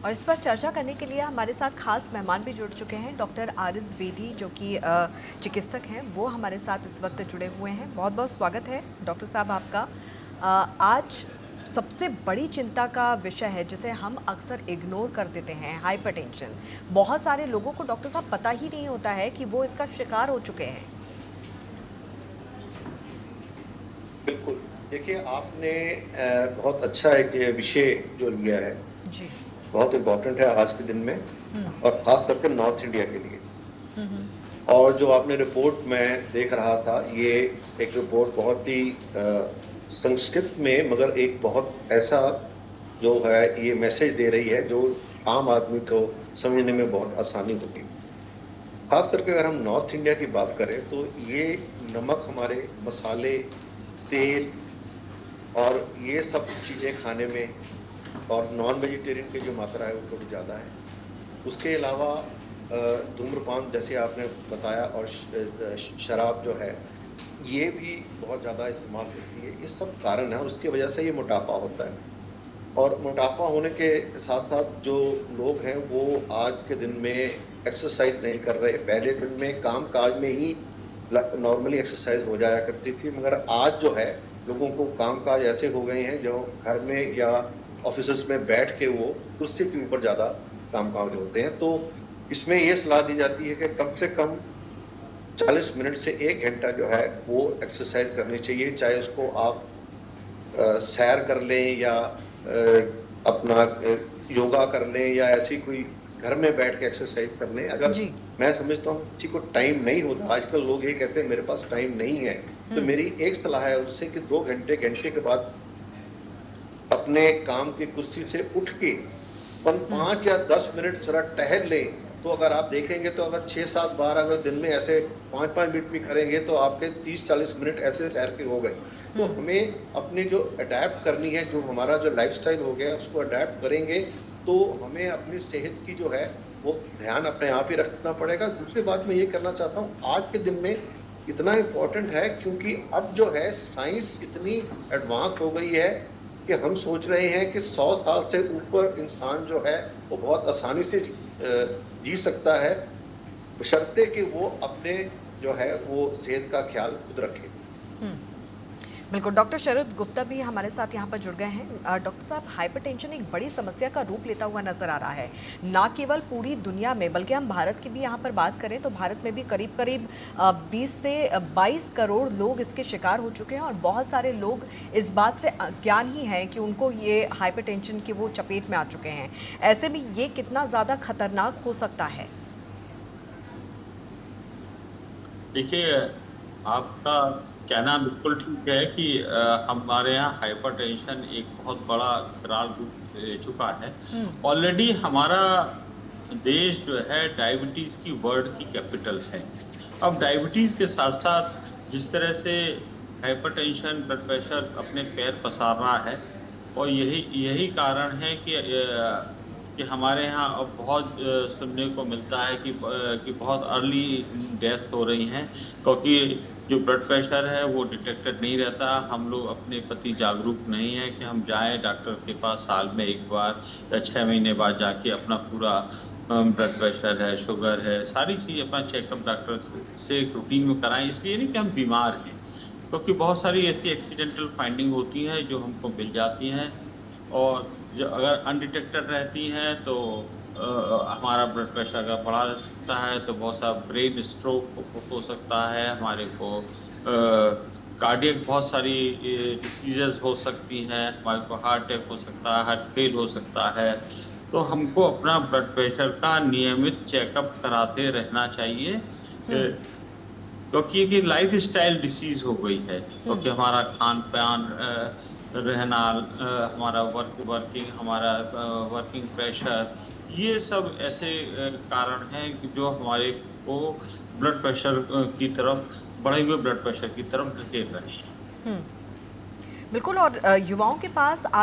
और इस पर चर्चा करने के लिए हमारे साथ खास मेहमान भी जुड़ चुके हैं। डॉक्टर आरिज़ बेदी जो कि चिकित्सक हैं, वो हमारे साथ इस वक्त जुड़े हुए हैं। बहुत बहुत स्वागत है डॉक्टर साहब आपका। आज सबसे बड़ी चिंता का विषय है जिसे हम अक्सर इग्नोर कर देते हैं, हाइपरटेंशन। बहुत सारे लोगों को डॉक्टर साहब पता ही नहीं होता है कि वो इसका शिकार हो चुके हैं। बिल्कुल। देखिए, आपने बहुत अच्छा एक ये विषय जो लिया है, जी। बहुत इम्पोर्टेंट है आज के दिन में और ख़ास करके नॉर्थ इंडिया के लिए। हम्म। और जो आपने रिपोर्ट मैं देख रहा था, ये एक रिपोर्ट बहुत ही संस्कृत में, मगर एक बहुत ऐसा जो है ये मैसेज दे रही है जो आम आदमी को समझने में बहुत आसानी होगी। ख़ास करके अगर हम नॉर्थ इंडिया की बात करें तो ये नमक, हमारे मसाले, तेल और ये सब चीज़ें खाने में, और नॉन वेजिटेरियन की जो मात्रा है वो थोड़ी ज़्यादा है। उसके अलावा धूम्रपान जैसे आपने बताया, और शराब जो है ये भी बहुत ज़्यादा इस्तेमाल होती है। ये सब कारण है, उसकी वजह से ये मोटापा होता है। और मोटापा होने के साथ साथ जो लोग हैं वो आज के दिन में एक्सरसाइज नहीं कर रहे। पहले दिन में काम काज में ही नॉर्मली एक्सरसाइज हो जाया करती थी, मगर आज जो है लोगों को काम काज ऐसे हो गए हैं जो घर में या ऑफिस में बैठ के वो उससे के ऊपर ज़्यादा काम काज होते हैं। तो इसमें ये सलाह दी जाती है कि कम से कम 40 मिनट से 1 घंटा जो है वो एक्सरसाइज करनी चाहिए। चाहे उसको आप सैर कर लें या अपना योगा कर लें या ऐसी कोई घर में बैठ के एक्सरसाइज कर लें। अगर जी। मैं समझता हूँ किसी को टाइम नहीं होता, आजकल लोग ये कहते हैं मेरे पास टाइम नहीं है, तो मेरी एक सलाह है उससे कि 2 घंटे के बाद अपने काम की कुर्सी से उठ के 5 या 10 मिनट जरा टहल लें। तो अगर आप देखेंगे तो अगर 6-7 बार अगर दिन में ऐसे 5-5 मिनट भी करेंगे तो आपके 30-40 मिनट ऐसे सैर के हो गए। तो हमें अपनी जो अडैप्ट करनी है, जो हमारा जो लाइफस्टाइल हो गया उसको अडैप्ट करेंगे तो हमें अपनी सेहत की जो है वो ध्यान अपने आप ही रखना पड़ेगा। दूसरी बात मैं ये करना चाहता हूँ, आज के दिन में इतना इम्पोर्टेंट है क्योंकि अब जो है साइंस इतनी एडवांस हो गई है कि हम सोच रहे हैं कि 100 साल से ऊपर इंसान जो है वो बहुत आसानी से जी सकता है, बशर्ते कि वो अपने जो है वो सेहत का ख्याल खुद रखे। बिल्कुल। डॉक्टर शरद गुप्ता भी हमारे साथ यहाँ पर जुड़ गए हैं। डॉक्टर साहब, हाइपरटेंशन एक बड़ी समस्या का रूप लेता हुआ नजर आ रहा है, ना केवल पूरी दुनिया में बल्कि हम भारत की भी यहाँ पर बात करें तो भारत में भी करीब करीब 20 से 22 करोड़ लोग इसके शिकार हो चुके हैं और बहुत सारे लोग इस बात से अज्ञान ही हैं कि उनको ये हाइपरटेंशन की वो चपेट में आ चुके हैं। ऐसे में ये कितना ज़्यादा खतरनाक हो सकता है? देखिए, आपका कहना बिल्कुल ठीक है कि हमारे यहाँ हाइपरटेंशन एक बहुत बड़ा विकराल रूप ले चुका है। ऑलरेडी हमारा देश जो है डायबिटीज़ की वर्ल्ड की कैपिटल है। अब डायबिटीज़ के साथ-साथ जिस तरह से हाइपरटेंशन, ब्लड प्रेशर अपने पैर पसार रहा है, और यही यही कारण है कि हमारे यहाँ अब बहुत सुनने को मिलता है कि बहुत अर्ली डेथ्स हो रही हैं, क्योंकि जो ब्लड प्रेशर है वो डिटेक्टेड नहीं रहता। हम लोग अपने प्रति जागरूक नहीं हैं कि हम जाएँ डॉक्टर के पास साल में 1 बार या 6 महीने बाद जाके अपना पूरा ब्लड प्रेशर है, शुगर है, सारी चीज़ अपना चेकअप डॉक्टर से रूटीन में कराएँ। इसलिए नहीं कि हम बीमार हैं, क्योंकि बहुत सारी ऐसी एक्सीडेंटल फाइंडिंग होती हैं जो हमको मिल जाती हैं, और जो अगर अनडिटेक्टेड रहती हैं तो हमारा ब्लड प्रेशर अगर बढ़ा रह सकता है तो बहुत सा ब्रेन स्ट्रोक हो सकता है, हमारे को कार्डियक बहुत सारी डिसीजेस हो सकती हैं, हमारे को हार्ट अटैक हो सकता है, हार्ट फेल हो सकता है। तो हमको अपना ब्लड प्रेशर का नियमित चेकअप कराते रहना चाहिए, क्योंकि ये लाइफस्टाइल डिसीज हो गई है, क्योंकि हमारा खान-पान, रहना, हमारा वर्किंग, हमारा वर्किंग प्रेशर, ये सब ऐसे कारण हैं कि जो हमारे को ब्लड प्रेशर की तरफ, बढ़े हुए ब्लड प्रेशर की तरफ धकेल रहे हैं। बिल्कुल। और युवाओं के पास